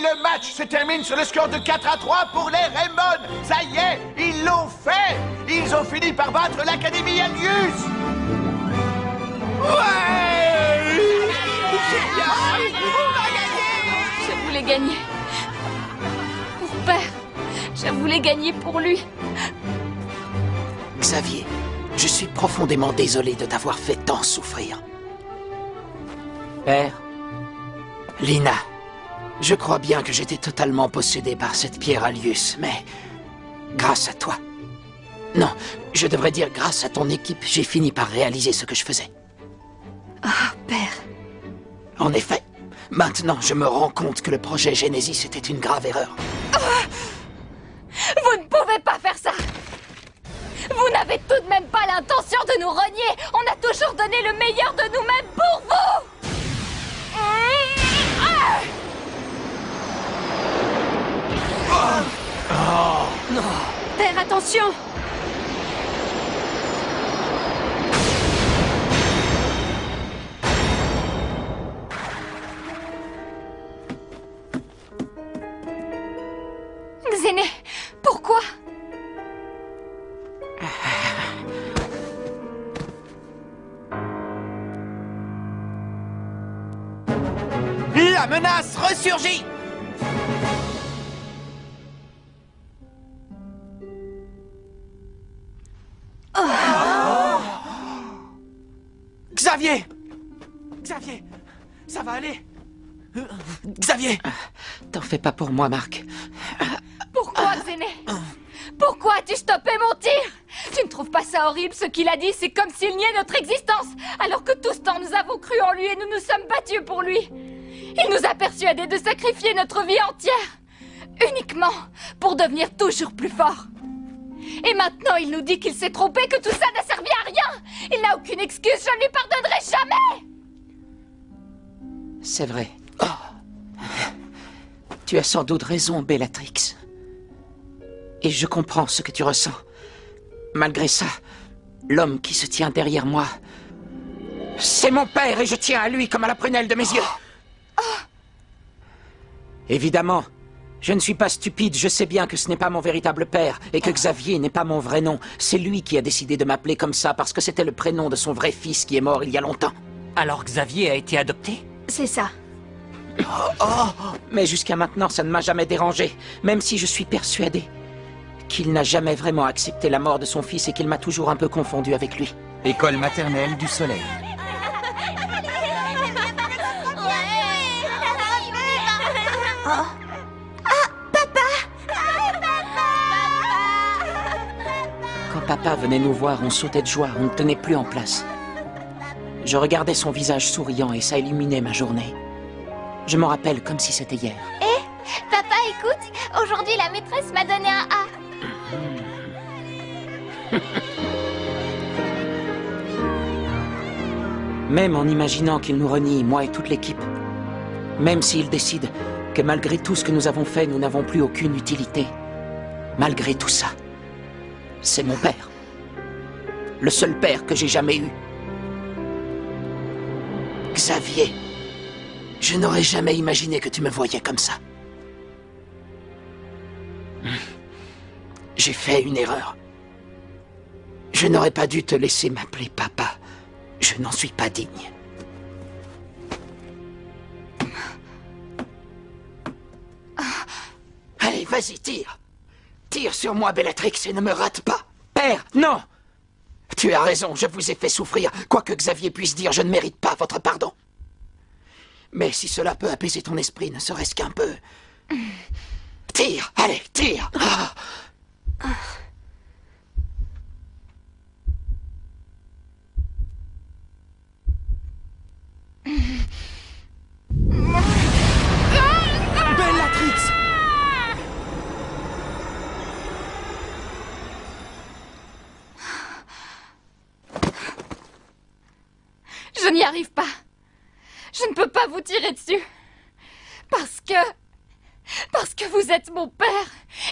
Et le match se termine sur le score de 4-3 pour les Raymond. Ça y est, ils l'ont fait. Ils ont fini par battre l'Académie Alius. Ouais! Génial! On va gagner! Je voulais gagner. Pour Père. Je voulais gagner pour lui. Xavier, je suis profondément désolé de t'avoir fait tant souffrir. Père, Lina, je crois bien que j'étais totalement possédé par cette pierre Alius, mais grâce à toi. Non, je devrais dire grâce à ton équipe, j'ai fini par réaliser ce que je faisais. Ah, Père. En effet, maintenant je me rends compte que le projet Genesis était une grave erreur. Vous ne pouvez pas faire ça! Vous n'avez tout de même pas l'intention de nous renier! On a toujours donné le meilleur de nous-mêmes pour vous! Père, attention! Xéné, pourquoi? La menace ressurgit. Xavier! Xavier! Ça va aller? Xavier! T'en fais pas pour moi, Marc. Pourquoi, Xéné? Pourquoi as-tu stoppé mon tir? Tu ne trouves pas ça horrible, ce qu'il a dit? C'est comme s'il niait notre existence, alors que tout ce temps nous avons cru en lui et nous nous sommes battus pour lui. Il nous a persuadés de sacrifier notre vie entière, uniquement pour devenir toujours plus forts. Et maintenant, il nous dit qu'il s'est trompé, que tout ça n'a servi à rien. Il n'a aucune excuse, je ne lui pardonnerai jamais. C'est vrai. Tu as sans doute raison, Bellatrix. Et je comprends ce que tu ressens. Malgré ça, l'homme qui se tient derrière moi, c'est mon père et je tiens à lui comme à la prunelle de mes yeux. Évidemment, je ne suis pas stupide, je sais bien que ce n'est pas mon véritable père et que Xavier n'est pas mon vrai nom. C'est lui qui a décidé de m'appeler comme ça parce que c'était le prénom de son vrai fils qui est mort il y a longtemps. Alors Xavier a été adopté? C'est ça. Mais jusqu'à maintenant, ça ne m'a jamais dérangé, même si je suis persuadé qu'il n'a jamais vraiment accepté la mort de son fils et qu'il m'a toujours un peu confondu avec lui. École maternelle du soleil. Quand papa venait nous voir, on sautait de joie, on ne tenait plus en place. Je regardais son visage souriant et ça illuminait ma journée. Je m'en rappelle comme si c'était hier. Papa, écoute, aujourd'hui la maîtresse m'a donné un A. Même en imaginant qu'il nous renie, moi et toute l'équipe, même s'il décide que malgré tout ce que nous avons fait, nous n'avons plus aucune utilité, malgré tout ça, c'est mon père. Le seul père que j'ai jamais eu. Xavier, je n'aurais jamais imaginé que tu me voyais comme ça. J'ai fait une erreur. Je n'aurais pas dû te laisser m'appeler papa. Je n'en suis pas digne. Allez, vas-y, tire. Tire sur moi, Bellatrix, et ne me rate pas. Père, non! Tu as raison, je vous ai fait souffrir. Quoi que Xavier puisse dire, je ne mérite pas votre pardon. Mais si cela peut apaiser ton esprit, ne serait-ce qu'un peu... Tire, allez, tire. Bellatrix! Je n'y arrive pas. Je ne peux pas vous tirer dessus. Parce que vous êtes mon père.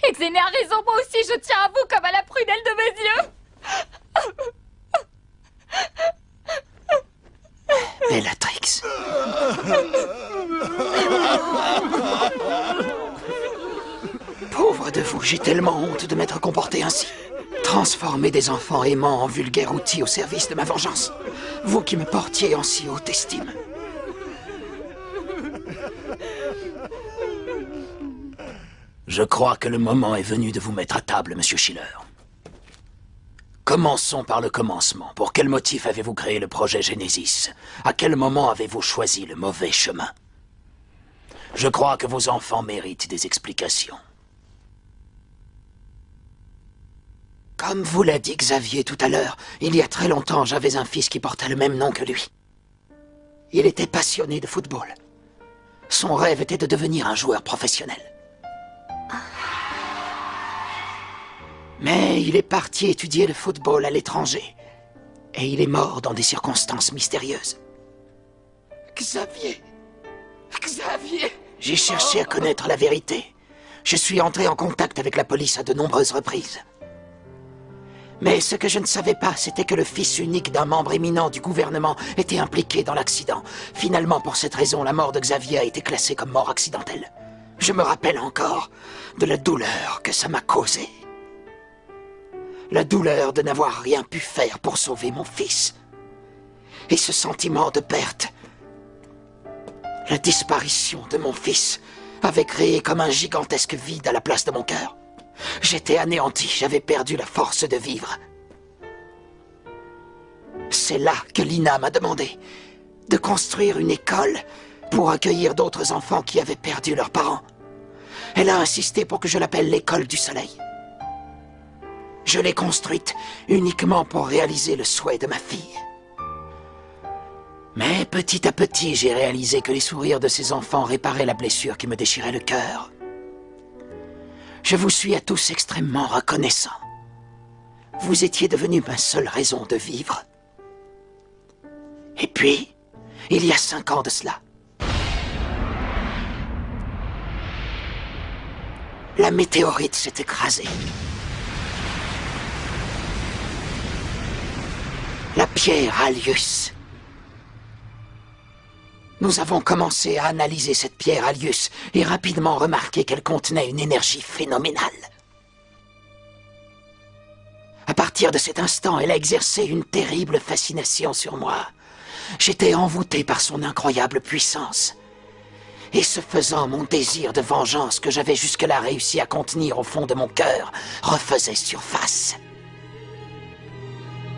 Et Xéné a raison, moi aussi je tiens à vous comme à la prunelle de mes yeux. Bellatrix. fils. Pauvre de vous, j'ai tellement honte de m'être comporté ainsi. Transformer des enfants aimants en vulgaires outils au service de ma vengeance. Vous qui me portiez en si haute estime. Je crois que le moment est venu de vous mettre à table, Monsieur Schiller. Commençons par le commencement. Pour quel motif avez-vous créé le projet Genesis? À quel moment avez-vous choisi le mauvais chemin? Je crois que vos enfants méritent des explications. Comme vous l'a dit Xavier tout à l'heure, il y a très longtemps, j'avais un fils qui portait le même nom que lui. Il était passionné de football. Son rêve était de devenir un joueur professionnel. Mais il est parti étudier le football à l'étranger. Et il est mort dans des circonstances mystérieuses. Xavier! Xavier! J'ai cherché à connaître la vérité. Je suis entré en contact avec la police à de nombreuses reprises. Mais ce que je ne savais pas, c'était que le fils unique d'un membre éminent du gouvernement était impliqué dans l'accident. Finalement, pour cette raison, la mort de Xavier a été classée comme mort accidentelle. Je me rappelle encore de la douleur que ça m'a causée. La douleur de n'avoir rien pu faire pour sauver mon fils. Et ce sentiment de perte. La disparition de mon fils avait créé comme un gigantesque vide à la place de mon cœur. J'étais anéanti, j'avais perdu la force de vivre. C'est là que Lina m'a demandé de construire une école pour accueillir d'autres enfants qui avaient perdu leurs parents. Elle a insisté pour que je l'appelle l'école du soleil. Je l'ai construite uniquement pour réaliser le souhait de ma fille. Mais petit à petit, j'ai réalisé que les sourires de ces enfants réparaient la blessure qui me déchirait le cœur. Je vous suis à tous extrêmement reconnaissant. Vous étiez devenus ma seule raison de vivre. Et puis, il y a 5 ans de cela, la météorite s'est écrasée. La pierre Alius. Nous avons commencé à analyser cette pierre Alius et rapidement remarqué qu'elle contenait une énergie phénoménale. À partir de cet instant, elle a exercé une terrible fascination sur moi. J'étais envoûté par son incroyable puissance. Et ce faisant, mon désir de vengeance que j'avais jusque-là réussi à contenir au fond de mon cœur refaisait surface.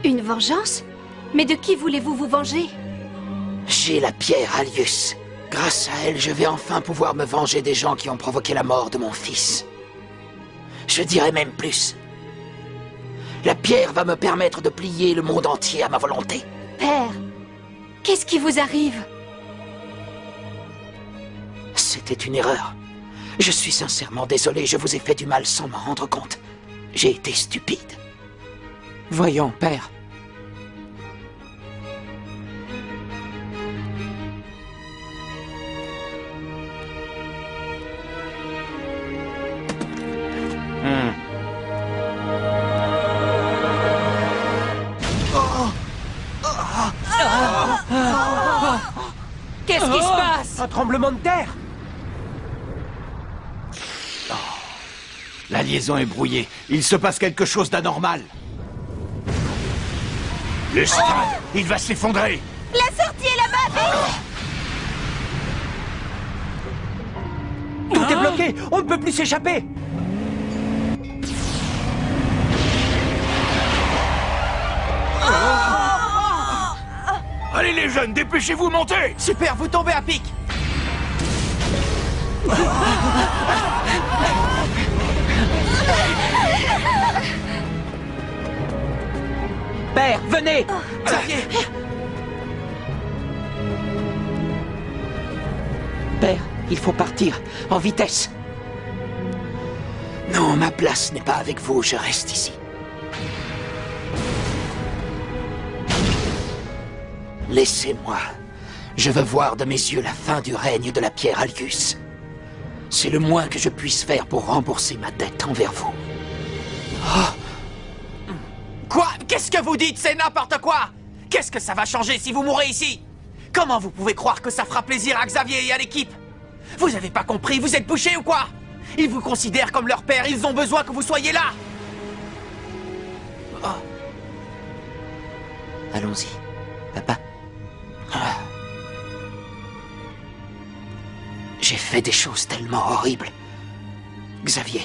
Une vengeance? Mais de qui voulez-vous vous venger? J'ai la pierre Alius. Grâce à elle, je vais enfin pouvoir me venger des gens qui ont provoqué la mort de mon fils. Je dirais même plus. La pierre va me permettre de plier le monde entier à ma volonté. Père, qu'est-ce qui vous arrive? C'était une erreur. Je suis sincèrement désolé, je vous ai fait du mal sans m'en rendre compte. J'ai été stupide. Voyons, père. Qu'est-ce qui se passe? Un tremblement de terre! La liaison est brouillée. Il se passe quelque chose d'anormal. Le stade, il va s'effondrer. La sortie est là-bas, vite! Tout est bloqué! On ne peut plus s'échapper! Allez les jeunes, dépêchez-vous, montez! Super, vous tombez à pic! Père, venez! Xavier! Père, il faut partir, en vitesse. Non, ma place n'est pas avec vous, je reste ici. Laissez-moi. Je veux voir de mes yeux la fin du règne de la pierre Alius. C'est le moins que je puisse faire pour rembourser ma dette envers vous. Quoi? Qu'est-ce que vous dites? C'est n'importe quoi! Qu'est-ce que ça va changer si vous mourrez ici? Comment vous pouvez croire que ça fera plaisir à Xavier et à l'équipe? Vous avez pas compris, vous êtes bouchés ou quoi? Ils vous considèrent comme leur père, ils ont besoin que vous soyez là. Oh. Allons-y, papa. Ah. J'ai fait des choses tellement horribles. Xavier,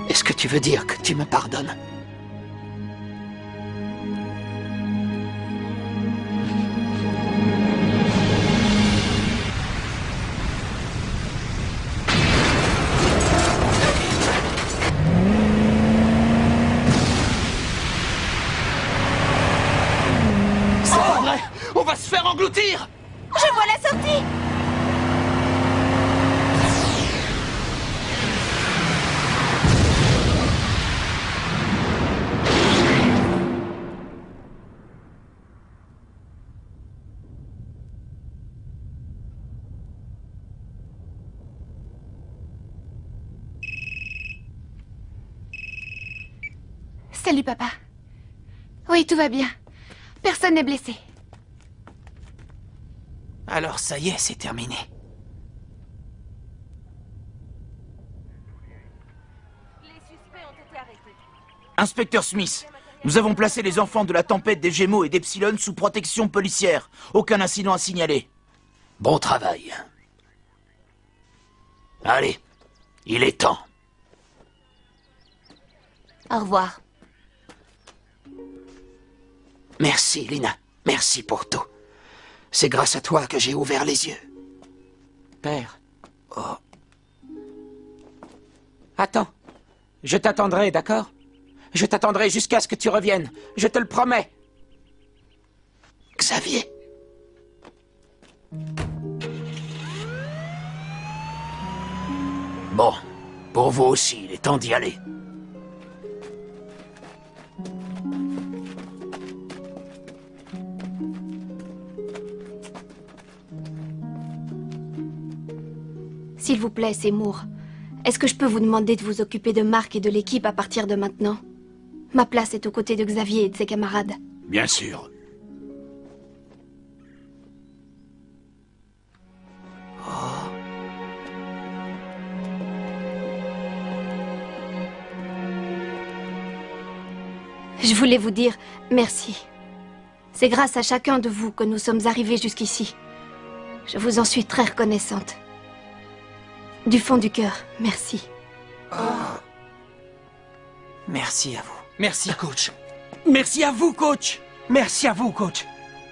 est-ce que tu veux dire que tu me pardonnes? C'est pas vrai! On va se faire engloutir! Je vois la sortie. Salut, papa. Oui, tout va bien. Personne n'est blessé. Alors ça y est, c'est terminé. Inspecteur Smith, nous avons placé les enfants de la tempête des Gémeaux et d'Epsilon sous protection policière. Aucun incident à signaler. Bon travail. Allez, il est temps. Au revoir. Merci, Lina. Merci pour tout. C'est grâce à toi que j'ai ouvert les yeux. Père. Oh. Attends. Je t'attendrai, d'accord? Je t'attendrai jusqu'à ce que tu reviennes. Je te le promets. Xavier. Bon, pour vous aussi, il est temps d'y aller. S'il vous plaît, Seymour, est-ce que je peux vous demander de vous occuper de Mark et de l'équipe à partir de maintenant? Ma place est aux côtés de Xavier et de ses camarades. Bien sûr. Je voulais vous dire merci. C'est grâce à chacun de vous que nous sommes arrivés jusqu'ici. Je vous en suis très reconnaissante. Du fond du cœur, merci. Merci à vous. Merci, coach. Merci à vous, coach. Merci à vous, coach.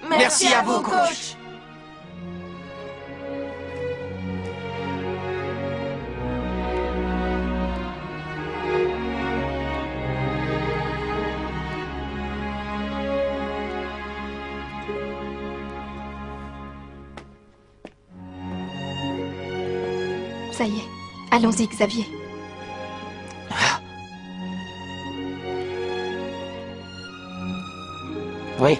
Merci à vous, coach. Ça y est, allons-y, Xavier. Oui.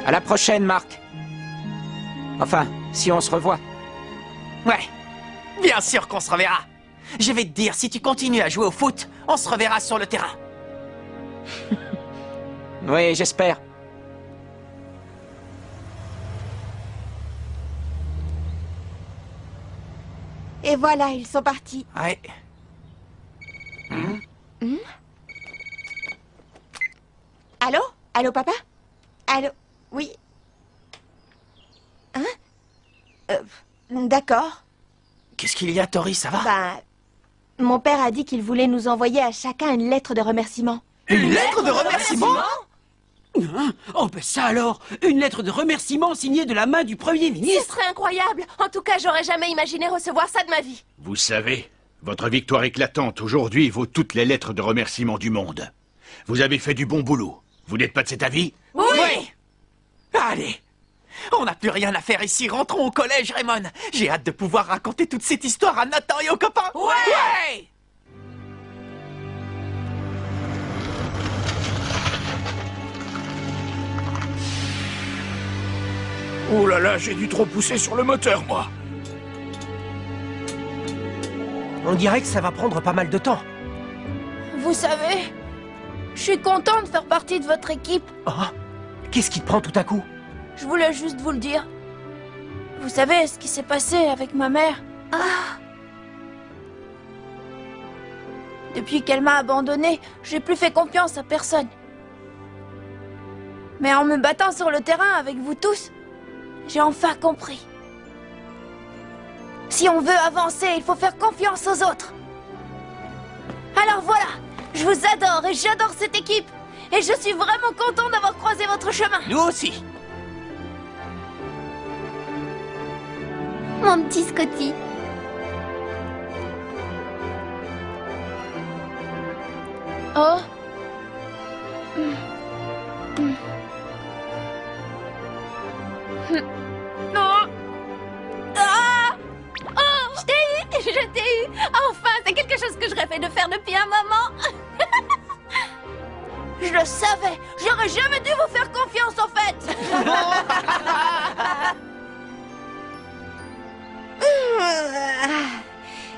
À la prochaine, Marc. Enfin, si on se revoit. Ouais, bien sûr qu'on se reverra. Je vais te dire, si tu continues à jouer au foot, on se reverra sur le terrain. Oui, j'espère. Et voilà, ils sont partis. Ouais. Allô? Allô, papa? Allô? Oui? Hein? D'accord. Qu'est-ce qu'il y a, Tori, ça va? Bah... Mon père a dit qu'il voulait nous envoyer à chacun une lettre de remerciement. Une lettre de remerciement? Oh, ben ça alors! Une lettre de remerciement signée de la main du Premier Ce ministre! serait incroyable. En tout cas, j'aurais jamais imaginé recevoir ça de ma vie. Vous savez, votre victoire éclatante aujourd'hui vaut toutes les lettres de remerciement du monde. Vous avez fait du bon boulot. Vous n'êtes pas de cet avis? Oui. Allez, on n'a plus rien à faire ici. Rentrons au collège, Raymond. J'ai hâte de pouvoir raconter toute cette histoire à Nathan et aux copains. Ouais. Oh là là, j'ai dû trop pousser sur le moteur, moi. On dirait que ça va prendre pas mal de temps. Vous savez, Je suis content de faire partie de votre équipe. Oh, qu'est-ce qui te prend tout à coup? Je voulais juste vous le dire. Vous savez ce qui s'est passé avec ma mère? Depuis qu'elle m'a abandonnée, j'ai plus fait confiance à personne. Mais en me battant sur le terrain avec vous tous, j'ai enfin compris. Si on veut avancer, il faut faire confiance aux autres. Alors voilà, je vous adore et j'adore cette équipe. Et je suis vraiment content d'avoir croisé votre chemin. Nous aussi. Mon petit Scotty. Oh. Non. Ah. Oh. Je t'ai eu. Je t'ai eu. Enfin, c'est quelque chose que je rêvais de faire depuis un moment. Je le savais. J'aurais jamais dû vous faire confiance, en fait.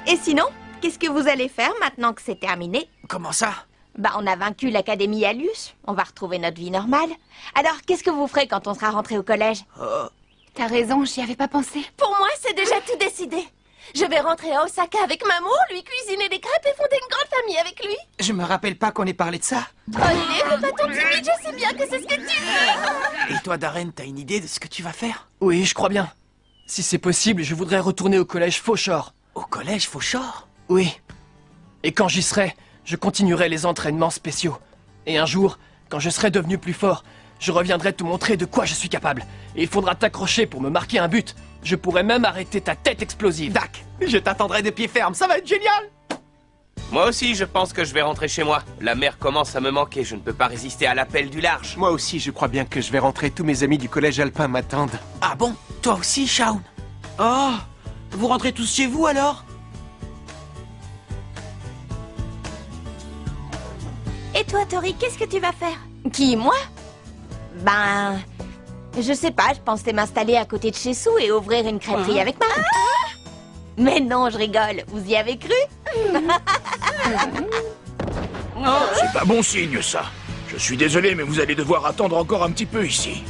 Et sinon, qu'est-ce que vous allez faire maintenant que c'est terminé? Comment ça? Bah, on a vaincu l'Académie Alius. On va retrouver notre vie normale. Alors, qu'est-ce que vous ferez quand on sera rentré au collège? T'as raison, j'y avais pas pensé. Pour moi, c'est déjà tout décidé. Je vais rentrer à Osaka avec Mamour, lui cuisiner des crêpes et fonder une grande famille avec lui. Je me rappelle pas qu'on ait parlé de ça. Allez, fais pas ton timide, je sais bien que c'est ce que tu veux. Et toi, Darren, t'as une idée de ce que tu vas faire? Oui, je crois bien. Si c'est possible, je voudrais retourner au collège Fauchor. Au collège Fauchor? Oui. Et quand j'y serai, je continuerai les entraînements spéciaux. Et un jour, quand je serai devenu plus fort, je reviendrai te montrer de quoi je suis capable. Et il faudra t'accrocher pour me marquer un but. Je pourrais même arrêter ta tête explosive. Dac, je t'attendrai de pied ferme, ça va être génial. Moi aussi, je pense que je vais rentrer chez moi. La mer commence à me manquer, je ne peux pas résister à l'appel du large. Moi aussi, je crois bien que je vais rentrer. Tous mes amis du collège alpin m'attendent. Ah bon? Toi aussi, Shaun? Oh, vous rentrez tous chez vous alors? Et toi, Tori, qu'est-ce que tu vas faire? Qui, moi? Ben... Je sais pas, je pensais m'installer à côté de chez Sue et ouvrir une crêperie avec Marc. Mais non, je rigole. Vous y avez cru? C'est pas bon signe, ça. Je suis désolé, mais vous allez devoir attendre encore un petit peu ici.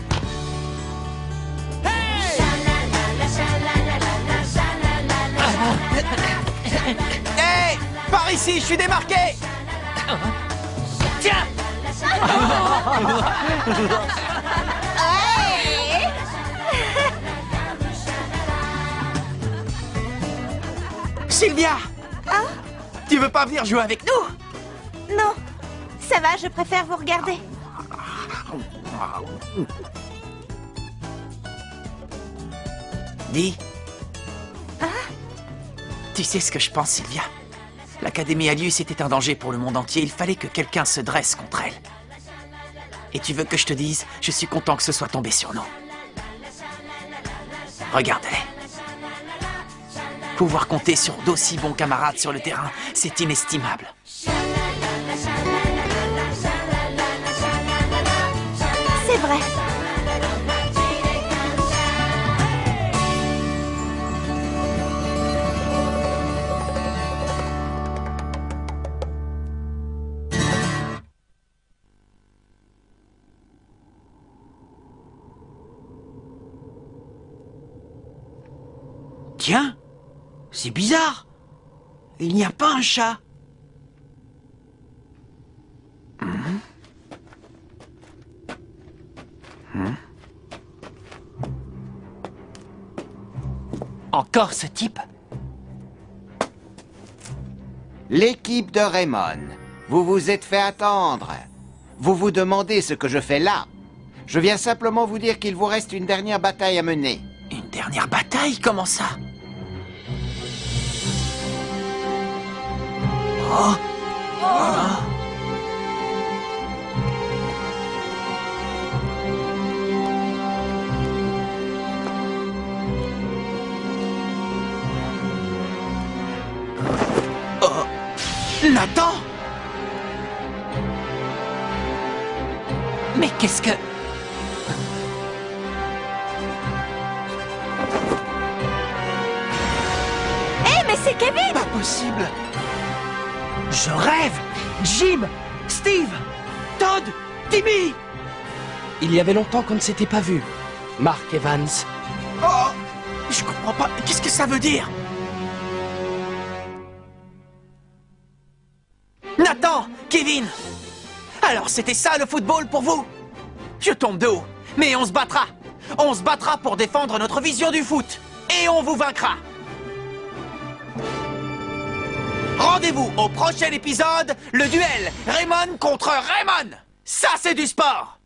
Hey! Par ici, je suis démarqué! Tiens! Sylvia! Tu veux pas venir jouer avec nous? Non, ça va, je préfère vous regarder. Dis. Tu sais ce que je pense, Sylvia? L'Académie Alius était un danger pour le monde entier. Il fallait que quelqu'un se dresse contre elle. Et tu veux que je te dise, je suis content que ce soit tombé sur nous. Regarde-les. Pouvoir compter sur d'aussi bons camarades sur le terrain, c'est inestimable. C'est vrai. Tiens, c'est bizarre. Il n'y a pas un chat. Encore ce type? L'équipe de Raymond, vous vous êtes fait attendre. Vous vous demandez ce que je fais là. Je viens simplement vous dire qu'il vous reste une dernière bataille à mener. Une dernière bataille? Comment ça? Oh! Oh! Oh! Nathan! Mais qu'est-ce que... Mais c'est Kevin! Pas possible! Je rêve! Jim! Steve! Todd! Timmy! Il y avait longtemps qu'on ne s'était pas vu. Mark Evans. Oh! Je comprends pas. Qu'est-ce que ça veut dire? Nathan! Kevin! Alors c'était ça le football pour vous? Je tombe de haut. Mais on se battra. On se battra pour défendre notre vision du foot. Et on vous vaincra. Rendez-vous au prochain épisode, le duel Raymond contre Raymond. Ça c'est du sport.